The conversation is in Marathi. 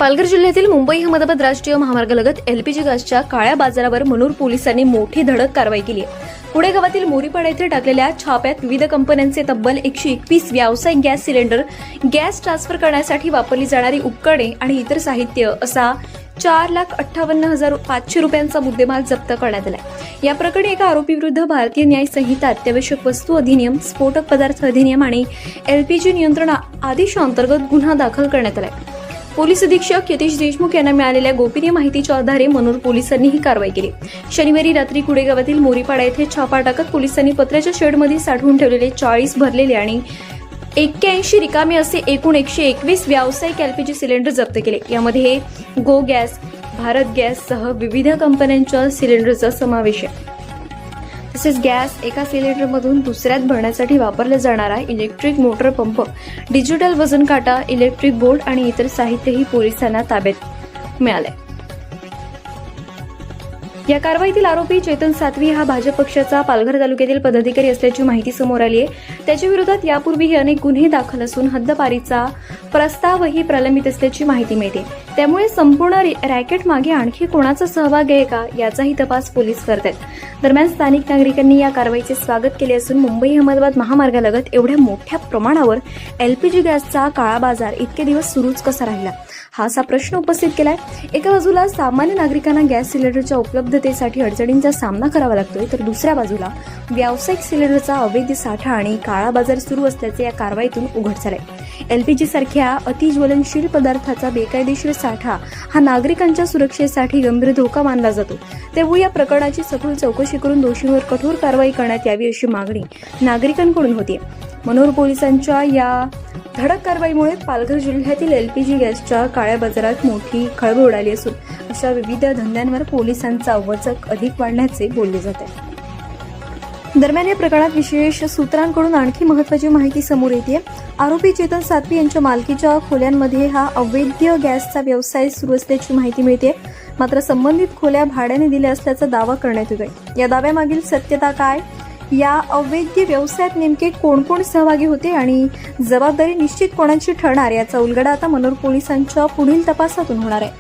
पालघर जिल्ह्यातील मुंबई अहमदाबाद राष्ट्रीय महामार्गालगत एलपीजी गॅसच्या काळ्या बाजारावर मनोर पोलिसांनी मोठी धडक कारवाई केली आहे। पुणे गावातील मोरीपाडा येथे टाकलेल्या छाप्यात विविध कंपन्यांचे तब्बल 121 व्यावसायिक गॅस सिलेंडर, गॅस ट्रान्सफर करण्यासाठी वापरली जाणारी उपकरणे आणि इतर साहित्य असा 4,58,500 रुपयांचा मुद्देमाल जप्त करण्यात आला। या प्रकरणी एका आरोपीविरुद्ध भारतीय न्याय संहिता, अत्यावश्यक वस्तू अधिनियम, स्फोटक पदार्थ अधिनियम आणि एलपीजी नियंत्रण आदेशाअंतर्गत गुन्हा दाखल करण्यात आला। पोलीस अधीक्षक यतीश देशमुख यांना मिळालेल्या गोपनीय माहितीच्या आधारे मनोर पोलिसांनी ही कारवाई केली। शनिवारी रात्री कुडे गावातील मोरीपाडा येथे छापा टाकत पोलिसांनी पत्र्याच्या शेडमध्ये साठवून ठेवलेले 40 भरलेले आणि 81 रिकामे असे एकूण 121 व्यावसायिक एलपीजी सिलेंडर जप्त केले। यामध्ये गो गॅस, भारत गॅस सह विविध कंपन्यांच्या सिलेंडरचा समावेश आहे। तसेच गॅस एका सिलेंडरमधून दुसऱ्यात भरण्यासाठी वापरला जाणारा इलेक्ट्रिक मोटर पंप, डिजिटल वजन काटा, इलेक्ट्रिक बोर्ड आणि इतर साहित्यही पोलिसांना ताब्यात मिळाले। या कारवाईतील आरोपी चेतन सातवी हा भाजप पक्षाचा पालघर तालुक्यातील पदाधिकारी असल्याची माहिती समोर आली आहे। त्याच्या विरोधात यापूर्वीही अनेक गुन्हे दाखल असून हद्दपारीचा प्रस्तावही प्रलंबित असल्याची माहिती मिळते। त्यामुळे संपूर्ण रॅकेट मागे आणखी कोणाचा सहभाग आहे का याचाही तपास पोलीस करत आहेत। दरम्यान स्थानिक नागरिकांनी या कारवाईचे स्वागत केले असून मुंबई अहमदाबाद महामार्गालगत एवढ्या मोठ्या प्रमाणावर एलपीजी गॅसचा काळा बाजार इतके दिवस सुरूच कसा राहिला, हा असा प्रश्न उपस्थित केलाय। एका बाजूला सामान्य नागरिकांना गॅस सिलेंडरच्या उपलब्धतेसाठी अडचणींचा सामना करावा लागतोय, तर दुसऱ्या बाजूला व्यावसायिक सिलेंडरचा अवैध साठा आणि काळा बाजार सुरू असल्याचे या कारवाईतून उघड झालंय। एलपीजी सारख्या अतिज्वलनशील पदार्थाचा बेकायदेशीर साठा हा नागरिकांच्या सुरक्षेसाठी गंभीर धोका मानला जातो। त्यामुळे या प्रकरणाची सखोल चौकशी करून दोषींवर कठोर कारवाई करण्यात यावी अशी मागणी नागरिकांकडून होती। मनोर पोलिसांच्या या धडक कारवाईमुळे पालघर जिल्ह्यातील एलपीजी गॅसच्या काळ्या बाजारात मोठी खळबळ उडाली असून अशा विविध धंद्यांवर पोलिसांचा वचक अधिक वाढण्याचे बोलले जाते। दरम्यान या प्रकरणात विशेष सूत्रांकडून आणखी महत्त्वाची माहिती समोर येते। आरोपी चेतन सातवी यांच्या मालकीच्या खोल्यांमध्ये हा अवैध गॅसचा व्यवसाय सुरू असल्याची माहिती मिळते। मात्र संबंधित खोल्या भाड्याने दिल्या असल्याचा दावा करण्यात येतोय। या दाव्यामागील सत्यता काय, या अवैध व्यवसायात नेमके कोण कोण सहभागी होते आणि जबाबदारी निश्चित कोणाची ठरणार याचा उलगडा आता मनोर पोलिसांच्या पुढील तपासातून होणार आहे।